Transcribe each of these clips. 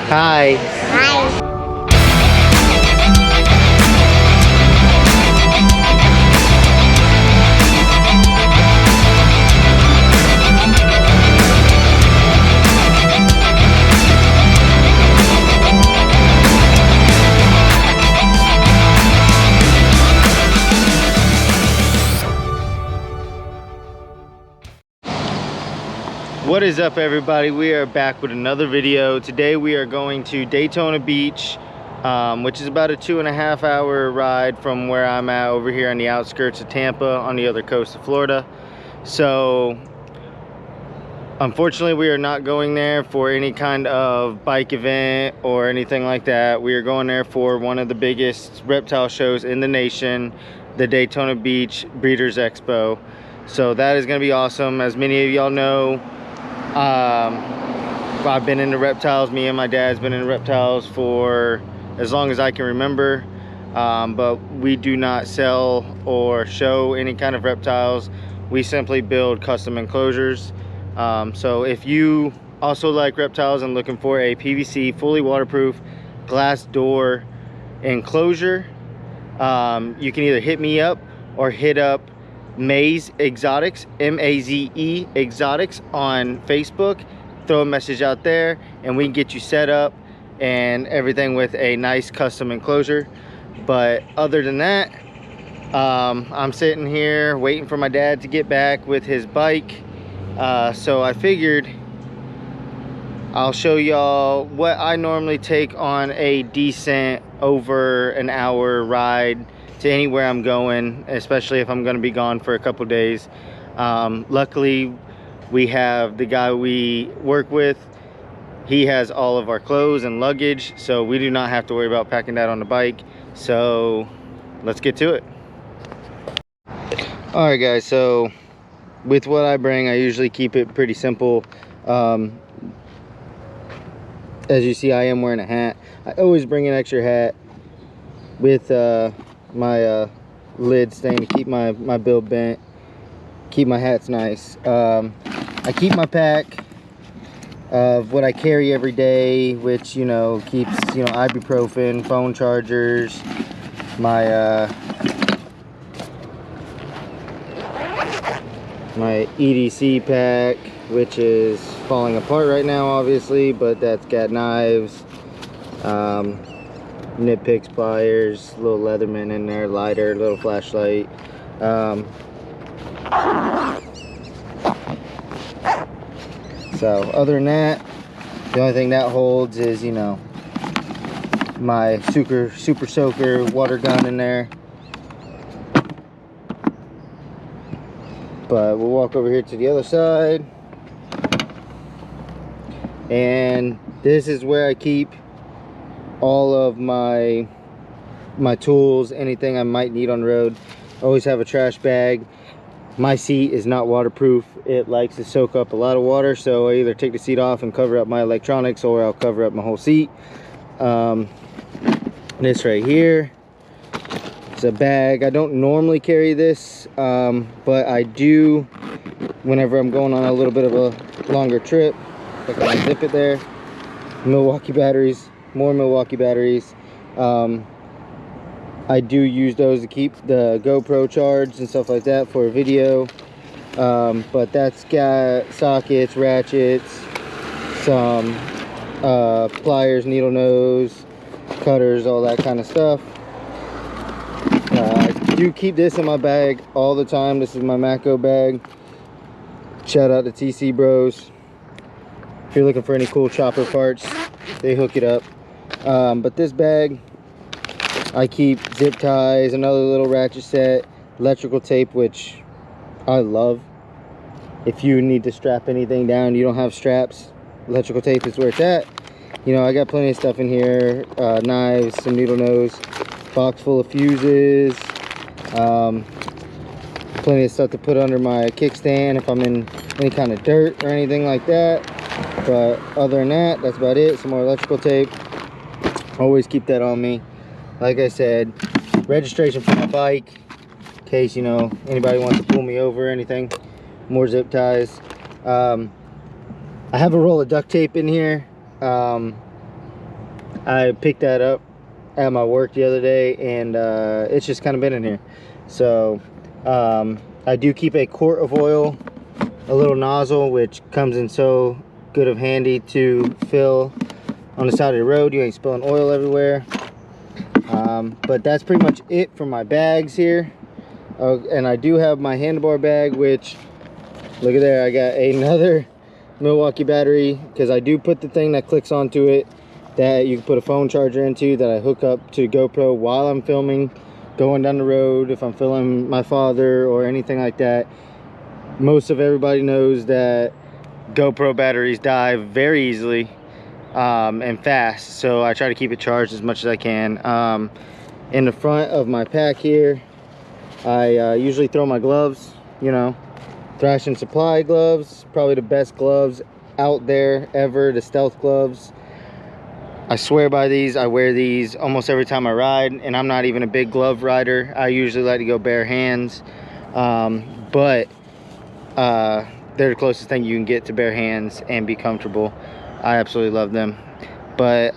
Hi. Hi. What is up, everybody? We are back with another video. Today we are going to Daytona Beach, which is about a 2.5 hour ride from where I'm at over here on the outskirts of Tampa on the other coast of Florida. So unfortunately we are not going there for any kind of bike event or anything like that. We are going there for one of the biggest reptile shows in the nation, the Daytona Beach Breeders Expo. So that is going to be awesome. As many of y'all know, I've been into reptiles. Me and my dad's been into reptiles for as long as I can remember, but we do not sell or show any kind of reptiles. We simply build custom enclosures. So if you also like reptiles and looking for a PVC fully waterproof glass door enclosure, you can either hit me up or hit up Maze Exotics, M-A-Z-E Exotics on Facebook. Throw a message out there and we can get you set up and everything with a nice custom enclosure. But other than that, I'm sitting here waiting for my dad to get back with his bike. So I figured I'll show y'all what I normally take on a decent over an hour ride to anywhere I'm going, especially if I'm going to be gone for a couple days. Luckily, we have the guy we work with. He has all of our clothes and luggage, so we do not have to worry about packing that on the bike. So let's get to it. All right, guys, so with what I bring, I usually keep it pretty simple. As you see, I am wearing a hat. I always bring an extra hat with my lid staying to keep my bill bent, keep my hats nice. I keep my pack of what I carry every day, which, you know, keeps, you know, ibuprofen, phone chargers, my my EDC pack, which is falling apart right now, obviously, but that's got knives, nitpicks, pliers, little Leatherman in there, lighter, little flashlight. So other than that, the only thing that holds is, you know, my super soaker water gun in there. But we'll walk over here to the other side, and this is where I keep all of my tools, anything I might need on the road. Always have a trash bag. My seat is not waterproof. It likes to soak up a lot of water, so I either take the seat off and cover up my electronics, or I'll cover up my whole seat. This right here, it's a bag. I don't normally carry this, but I do whenever I'm going on a little bit of a longer trip. I can zip it there. Milwaukee batteries, more Milwaukee batteries. I do use those to keep the GoPro charged and stuff like that for a video. But that's got sockets, ratchets, some pliers, needle nose, cutters, all that kind of stuff. I do keep this in my bag all the time. This is my Mako bag. Shout out to TC Bros. If you're looking for any cool chopper parts, they hook it up. But this bag, I keep zip ties, another little ratchet set, electrical tape, which I love. If you need to strap anything down, you don't have straps, electrical tape is where it's at. You know, I got plenty of stuff in here, knives, some needle nose, box full of fuses, plenty of stuff to put under my kickstand if I'm in any kind of dirt or anything like that. But other than that, that's about it. Some more electrical tape. Always keep that on me. Like I said, registration for my bike, in case, you know, anybody wants to pull me over or anything. More zip ties. I have a roll of duct tape in here. I picked that up at my work the other day, and it's just kind of been in here. So I do keep a quart of oil, a little nozzle, which comes in so good of handy to fill on the side of the road. You ain't spilling oil everywhere. But that's pretty much it for my bags here. And I do have my handlebar bag, which, look at there, I got another Milwaukee battery, because I do put the thing that clicks onto it that you can put a phone charger into, that I hook up to GoPro while I'm filming, going down the road, if I'm filming my father or anything like that. Most of everybody knows that GoPro batteries die very easily and fast, so I try to keep it charged as much as I can. In the front of my pack here, I usually throw my gloves, you know, Thrash and Supply gloves, probably the best gloves out there ever, the stealth gloves. I swear by these. I wear these almost every time I ride, and I'm not even a big glove rider. I usually like to go bare hands, but they're the closest thing you can get to bare hands and be comfortable. I absolutely love them. But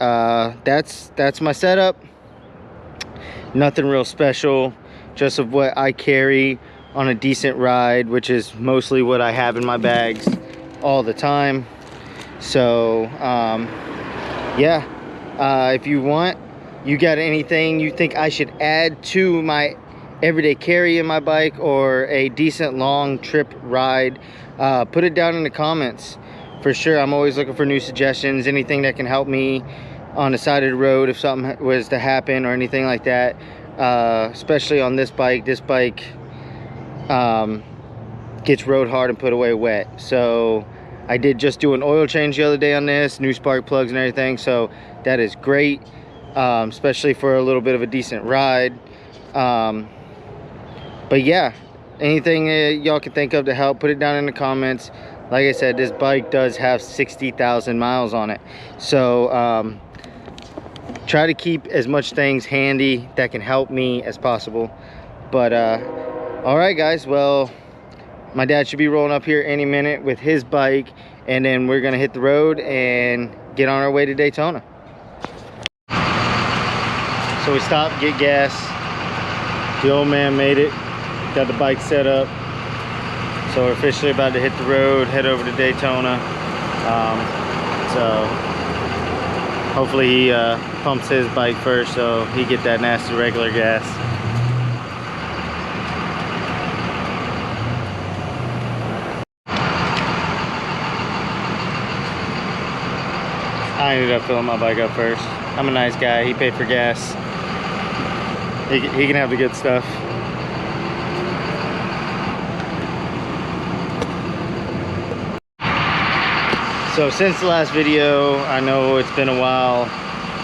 that's my setup. Nothing real special, just of what I carry on a decent ride, which is mostly what I have in my bags all the time. So yeah, if you got anything you think I should add to my everyday carry in my bike, or a decent long trip ride, put it down in the comments. For sure, I'm always looking for new suggestions, anything that can help me on the side of the road if something was to happen or anything like that. Especially on this bike. This bike gets rode hard and put away wet. So I did just do an oil change the other day on this, new spark plugs and everything, so that is great, especially for a little bit of a decent ride. But yeah, anything y'all can think of to help, put it down in the comments. Like I said, this bike does have 60,000 miles on it, so try to keep as much things handy that can help me as possible. But all right guys, well, my dad should be rolling up here any minute with his bike, and then we're gonna hit the road and get on our way to Daytona. So we stopped, get gas. The old man made it, got the bike set up. So we're officially about to hit the road, head over to Daytona. So hopefully he pumps his bike first, so he get that nasty regular gas. I ended up filling my bike up first. I'm a nice guy. He paid for gas. He can have the good stuff. So since the last video, I know it's been a while,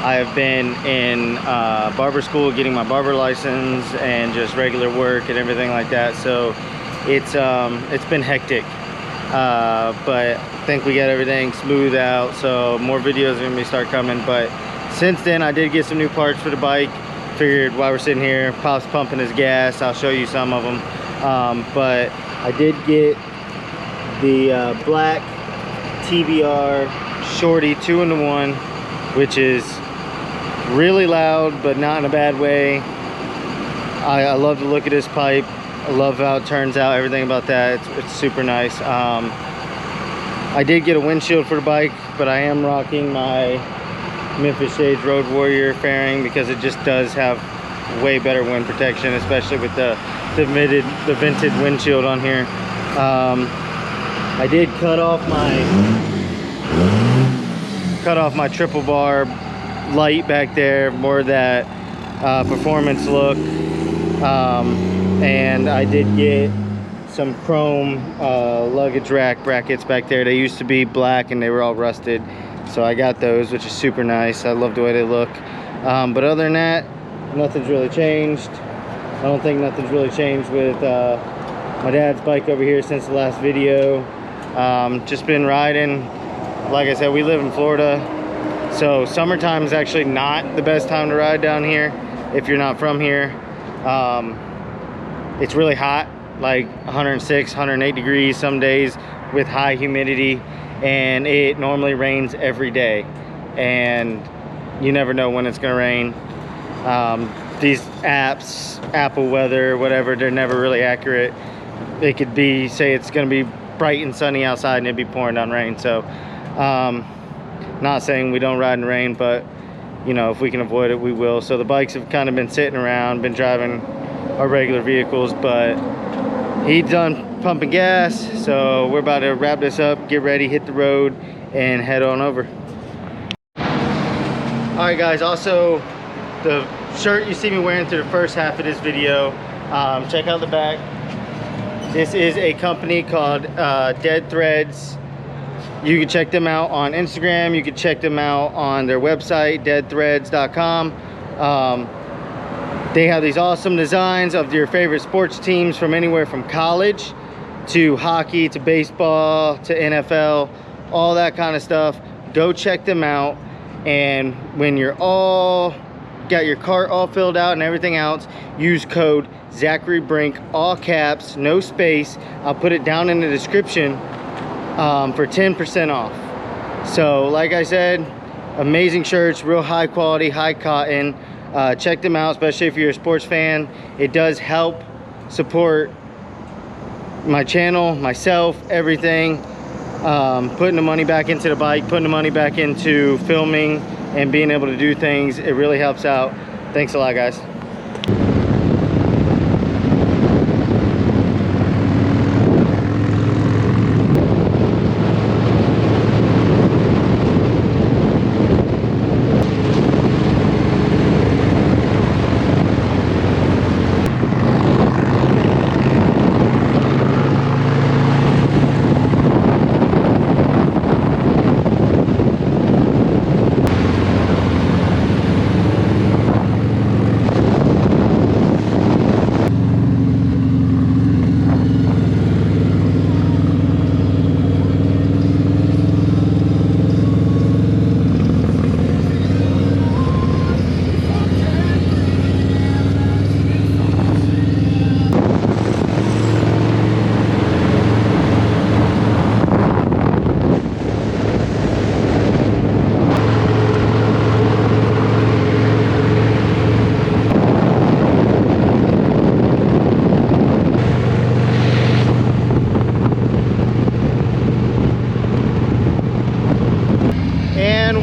I have been in barber school getting my barber license and just regular work and everything like that. So it's been hectic, but I think we got everything smoothed out, so more videos are gonna start coming. But since then, I did get some new parts for the bike. Figured while we're sitting here, Pop's pumping his gas, I'll show you some of them. But I did get the black TBR Shorty 2-in-1, which is really loud, but not in a bad way. I love the look of this pipe. I love how it turns out, everything about that. It's super nice. I did get a windshield for the bike, but I am rocking my Memphis Shades Road Warrior fairing because it just does have way better wind protection, especially with the vented windshield on here. I did cut off my triple bar light back there, more of that performance look. And I did get some chrome luggage rack brackets back there. They used to be black and they were all rusted, so I got those, which is super nice. I love the way they look. But other than that, nothing's really changed. I don't think nothing's really changed with my dad's bike over here since the last video. Just been riding. Like I said, we live in Florida, so summertime is actually not the best time to ride down here if you're not from here. It's really hot, like 106, 108 degrees some days with high humidity, and it normally rains every day. And You never know when it's gonna rain. These apps, Apple weather, whatever, they're never really accurate. It could be, say it's gonna be bright and sunny outside and it'd be pouring down rain. So not saying we don't ride in rain, but you know, if we can avoid it, we will. So the bikes have kind of been sitting around, been driving our regular vehicles, but he's done pumping gas. So we're about to wrap this up, get ready, hit the road, and head on over. All right, guys, also the shirt you see me wearing through the first half of this video, check out the back. This is a company called Dead Threads. You can check them out on Instagram. You can check them out on their website, deadthreads.com. They have these awesome designs of your favorite sports teams from anywhere from college to hockey to baseball to NFL, all that kind of stuff. Go check them out. And when you're all got your cart all filled out and everything else, use code Zachary Brink, all caps, no space. I'll put it down in the description for 10% off. So like I said, amazing shirts, real high quality, high cotton. Check them out, especially if you're a sports fan. It does help support my channel, myself, everything. Putting the money back into the bike, putting the money back into filming and being able to do things, it really helps out. Thanks a lot, guys.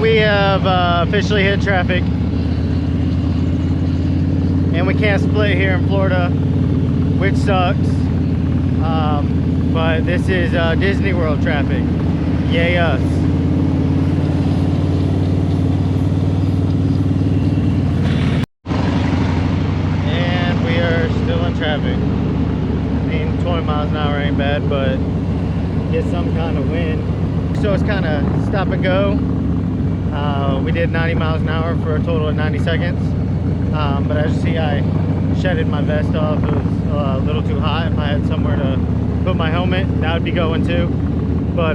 We have officially hit traffic, and we can't split here in Florida, which sucks, but this is Disney World traffic. Yay us. And we are still in traffic. I mean, 20 miles an hour ain't bad, but get some kind of wind, so it's kind of stop and go. We did 90 miles an hour for a total of 90 seconds. But as you see, I shedded my vest off. It was a little too hot. If I had somewhere to put my helmet, that would be going too. But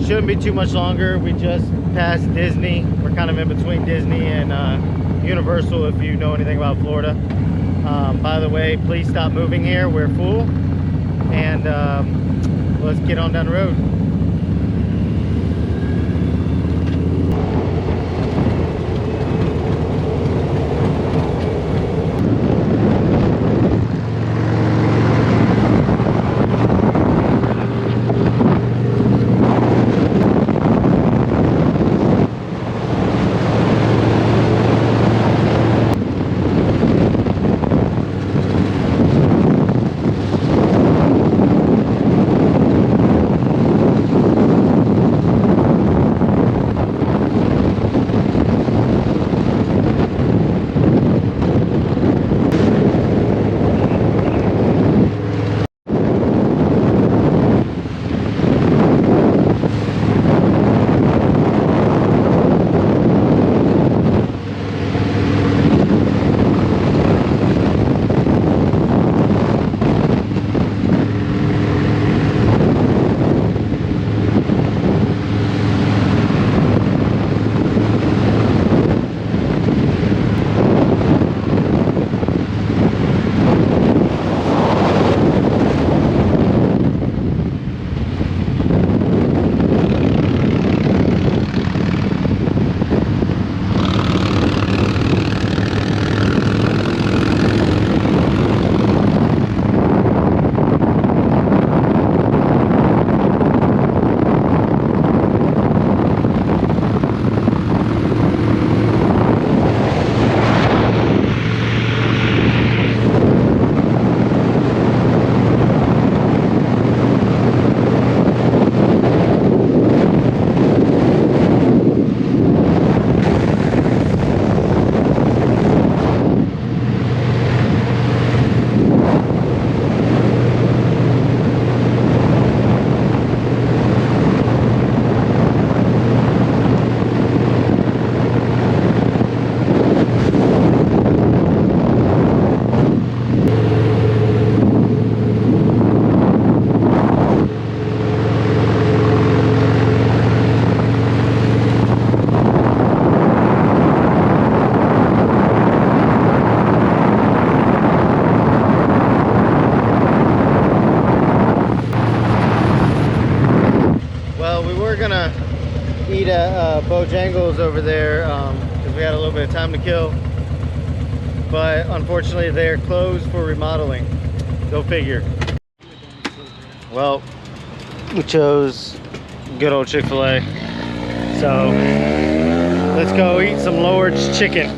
shouldn't be too much longer. We just passed Disney. We're kind of in between Disney and Universal, if you know anything about Florida. By the way, please stop moving here. We're full. And let's get on down the road. eat at Bojangles over there because we had a little bit of time to kill. But unfortunately, they're closed for remodeling. Go figure. Well, we chose good old Chick-fil-A. So let's go eat some Lord's chicken.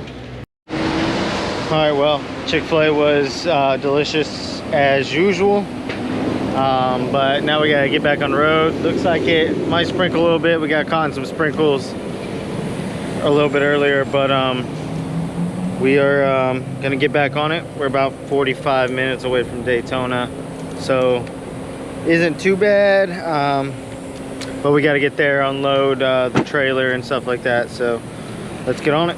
All right, well, Chick-fil-A was delicious as usual. But now we gotta get back on the road. Looks like it might sprinkle a little bit. We got caught in some sprinkles a little bit earlier, but we are gonna get back on it. We're about 45 minutes away from Daytona, so isn't too bad. But we gotta get there, unload the trailer and stuff like that. So let's get on it.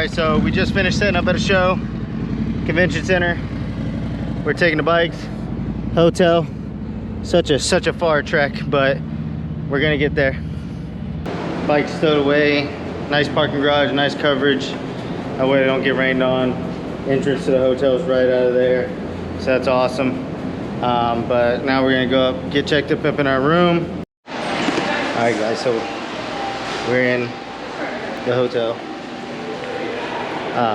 So we just finished setting up at a show, convention center. We're taking the bikes, hotel. Such a far trek, but we're gonna get there. Bikes stowed away, nice parking garage, nice coverage. That way they don't get rained on. Entrance to the hotel is right out of there, so that's awesome. But now we're gonna go up, get checked up in our room. All right, guys, so we're in the hotel.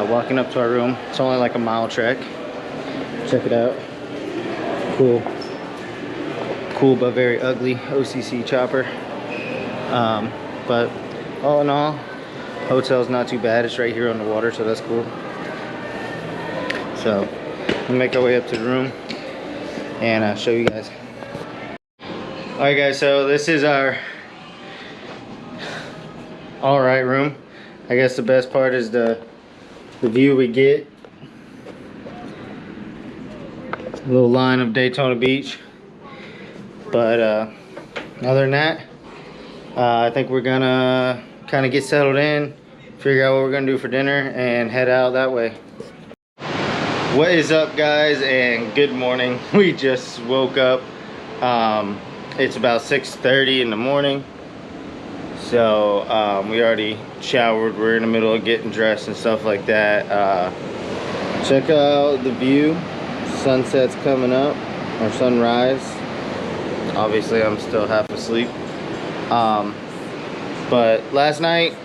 Walking up to our room. It's only like a mile trek. Check it out. Cool but very ugly OCC chopper. But all in all, hotel's not too bad. It's right here on the water, so that's cool. So we'll make our way up to the room and show you guys. All right, guys, so this is our all right room. I guess the best part is the view we get. A little line of Daytona Beach. But other than that, I think we're gonna kind of get settled in, figure out what we're gonna do for dinner, and head out that way. What is up, guys, and good morning. We just woke up. It's about 6:30 in the morning. So we already showered. We're in the middle of getting dressed and stuff like that. Check out the view. Sunset's coming up, or sunrise. Obviously I'm still half asleep. But last night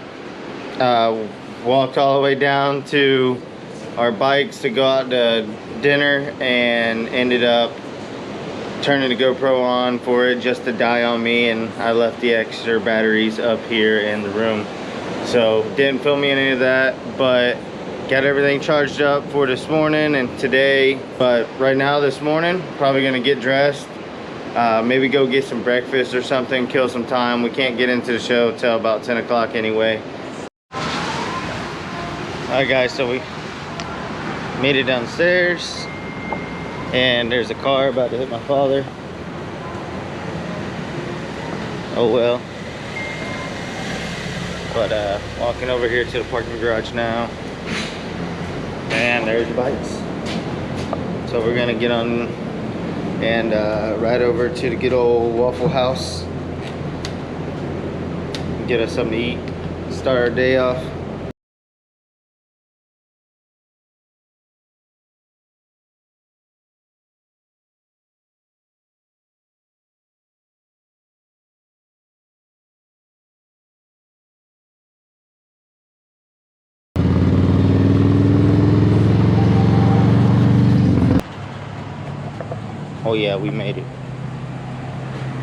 walked all the way down to our bikes to go out to dinner and ended up turning the GoPro on for it just to die on me, and I left the extra batteries up here in the room. So didn't film me any of that, but got everything charged up for this morning and today. But right now, this morning, probably gonna get dressed, maybe go get some breakfast or something, kill some time. We can't get into the show till about 10 o'clock anyway. Alright guys, so we made it downstairs. And there's a car about to hit my father. Oh well. But walking over here to the parking garage now. And there's the bikes. So we're gonna get on and ride over to the good old Waffle House. Get us something to eat. Start our day off. Oh yeah, we made it.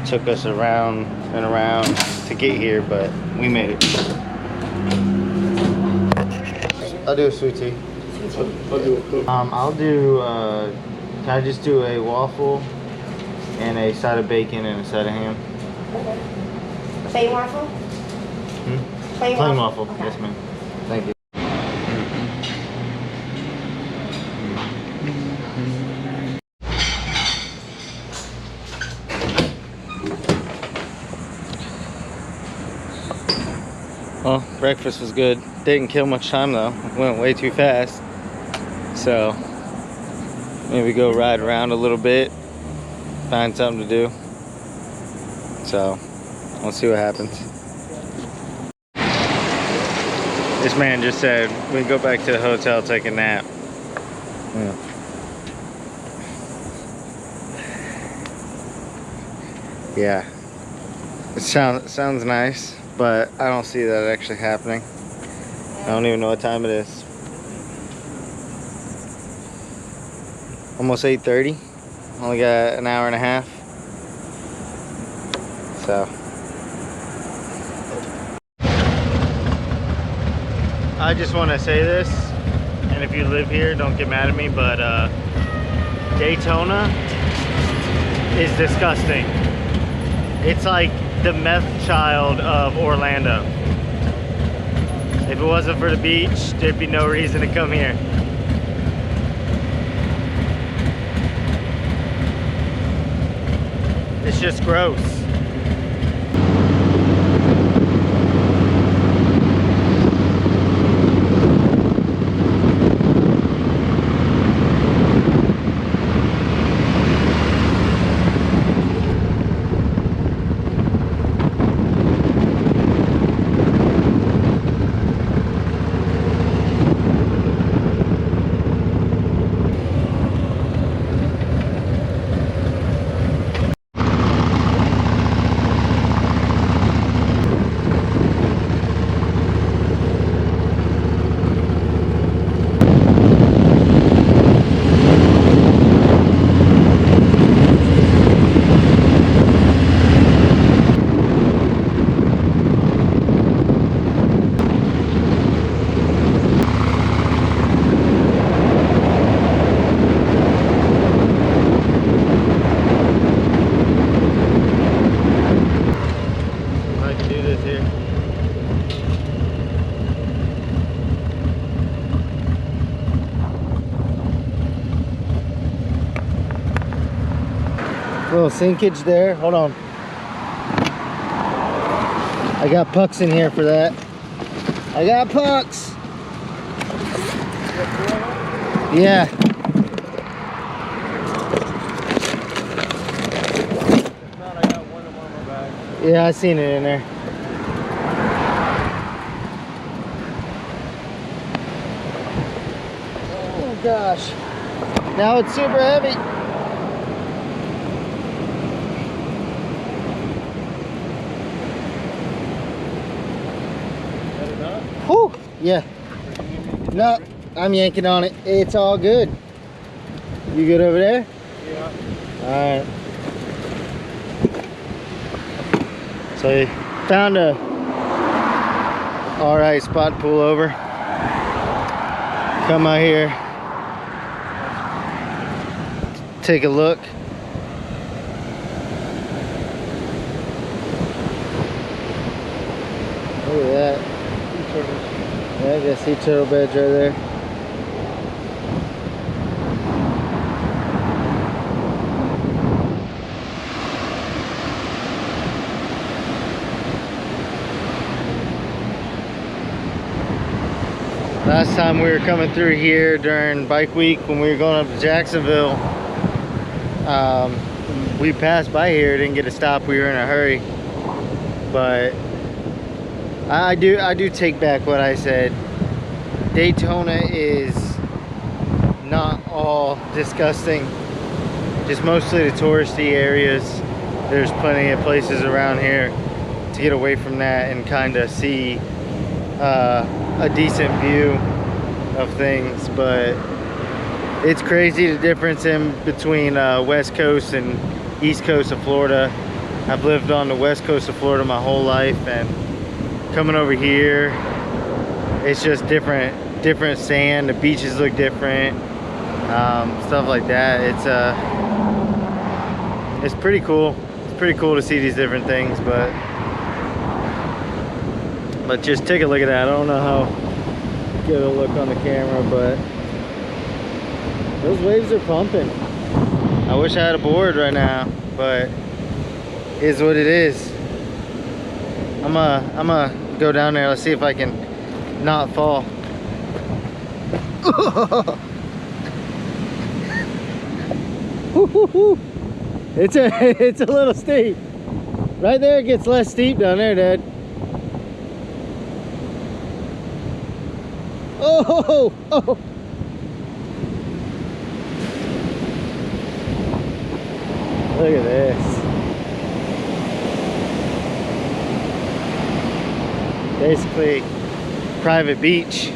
Took us around and around to get here, but we made it. I'll do a sweet tea. I'll do, can I just do a waffle and a side of bacon and a side of ham? Okay. Plain waffle? Plain waffle, okay. Yes ma'am. Thank you. Well, breakfast was good. Didn't kill much time though. Went way too fast. So maybe go ride around a little bit, find something to do. So we'll see what happens. This man just said we can go back to the hotel, take a nap. Yeah. It sounds nice, but I don't see that actually happening. I don't even know what time it is. Almost 8:30. Only got an hour and a half. So I just want to say this, and if you live here, don't get mad at me, but Daytona is disgusting. It's like the meth child of Orlando. If it wasn't for the beach, there'd be no reason to come here. It's just gross. Little sinkage there. Hold on. I got pucks in here for that. I got pucks. Yeah. Yeah, I seen it in there. Oh gosh. Now it's super heavy. Whew, yeah. No, I'm yanking on it. It's all good. You good over there? Yeah. Alright. So we found a alright spot to pull over. Come out here. Take a look. Look at that. Yeah, I guess sea turtle beds right there. Last time we were coming through here during bike week when we were going up to Jacksonville, we passed by here, didn't get a stop, we were in a hurry. But I do take back what I said. Daytona is not all disgusting, just mostly the touristy areas. There's plenty of places around here to get away from that and kind of see a decent view of things. But It's crazy the difference in between West Coast and East Coast of Florida. I've lived on the West Coast of Florida my whole life, and coming over here, it's just different sand. The beaches look different, stuff like that. It's pretty cool. It's pretty cool to see these different things, but just take a look at that. I don't know how good it'll look on the camera, but those waves are pumping. I wish I had a board right now, but it is what it is. I'm gonna go down there. Let's see if I can not fall. It's a little steep. Right there it gets less steep down there, Dad. Oh, oh. Look at this. Basically, private beach.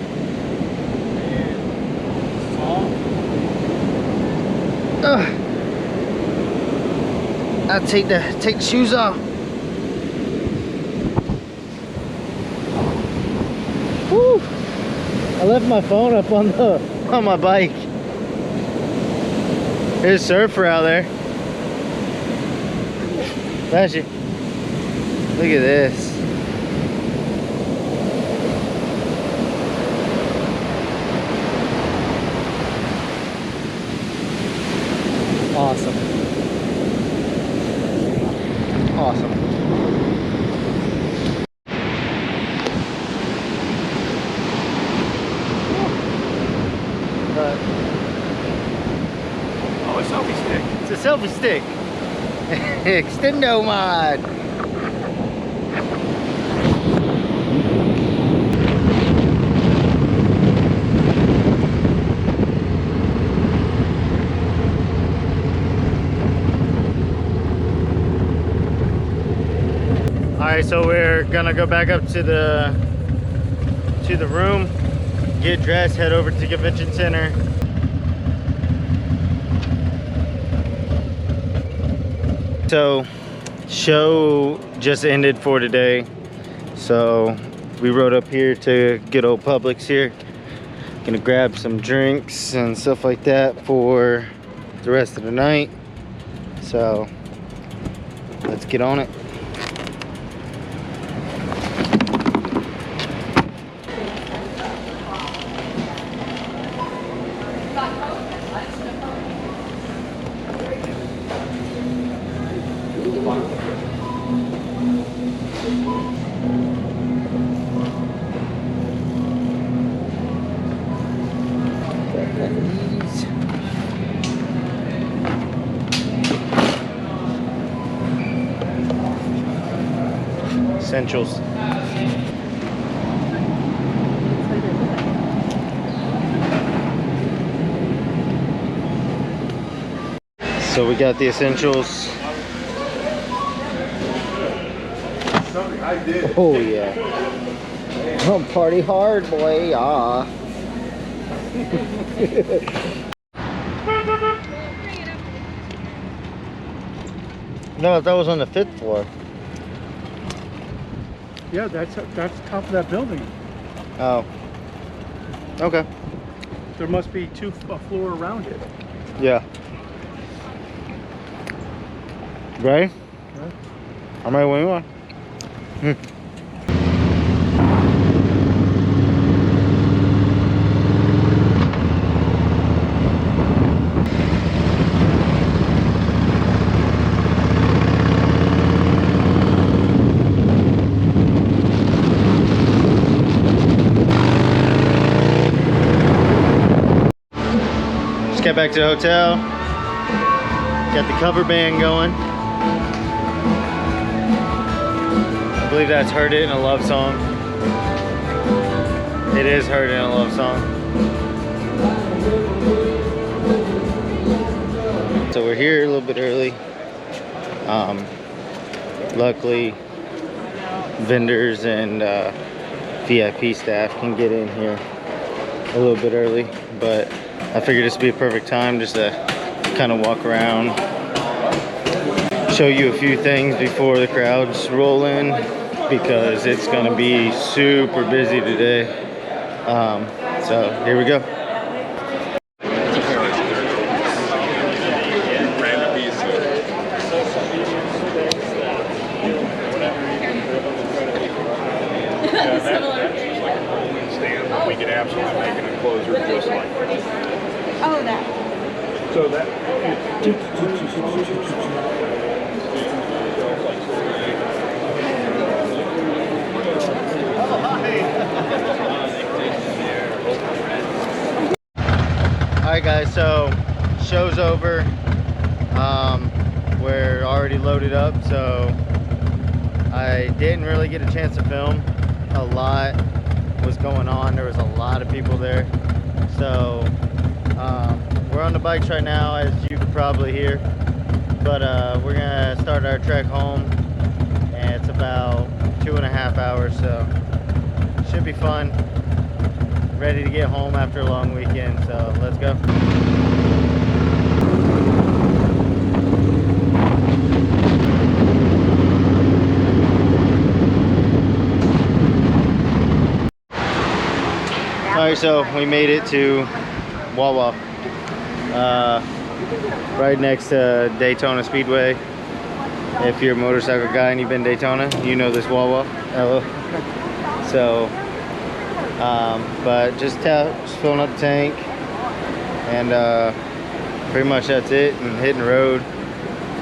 I'll take the shoes off. Woo! I left my phone up on my bike. There's a surfer out there. Flash it. Look at this. Awesome. Awesome. Oh, a selfie stick. It's a selfie stick. Extendo mod. Alright, so we're gonna go back up to the room, get dressed, head over to the convention center. So, show just ended for today. So, we rode up here to good old Publix here. Gonna grab some drinks and stuff like that for the rest of the night. So, let's get on it. Essentials. So we got the essentials. I did. Oh yeah. Oh, party hard, boy. Ah. No, that was on the 5th floor. Yeah, that's top of that building. Oh. Okay. There must be a floor around it. Yeah. Right? Right. I'm ready when you are. Just got back to the hotel. Got the cover band going. I believe that's Heard It in a Love Song. It is Heard It in a Love Song. So we're here a little bit early. Luckily, vendors and VIP staff can get in here a little bit early, but I figured this would be a perfect time just to kind of walk around, show you a few things before the crowds roll in, because it's going to be super busy today. So here we go. We could absolutely make an enclosure just like this. Oh, that. So that. Alright guys, so show's over. We're already loaded up, so I didn't really get a chance to film. A lot was going on. There was a lot of people there. So we're on the bikes right now, as you could probably hear. But we're gonna start our trek home, and it's about 2.5 hours, so should be fun. Ready to get home after a long weekend, so let's go. Alright, so we made it to Wawa, right next to Daytona Speedway. If you're a motorcycle guy and you've been to Daytona, you know this Wawa. So, but just filling up the tank, and pretty much that's it, and hitting the road,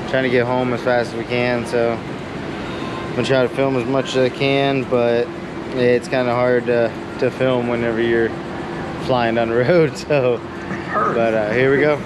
trying to get home as fast as we can. So I'm gonna try to film as much as I can, but it's kind of hard to film whenever you're flying down the road. So, but here we go.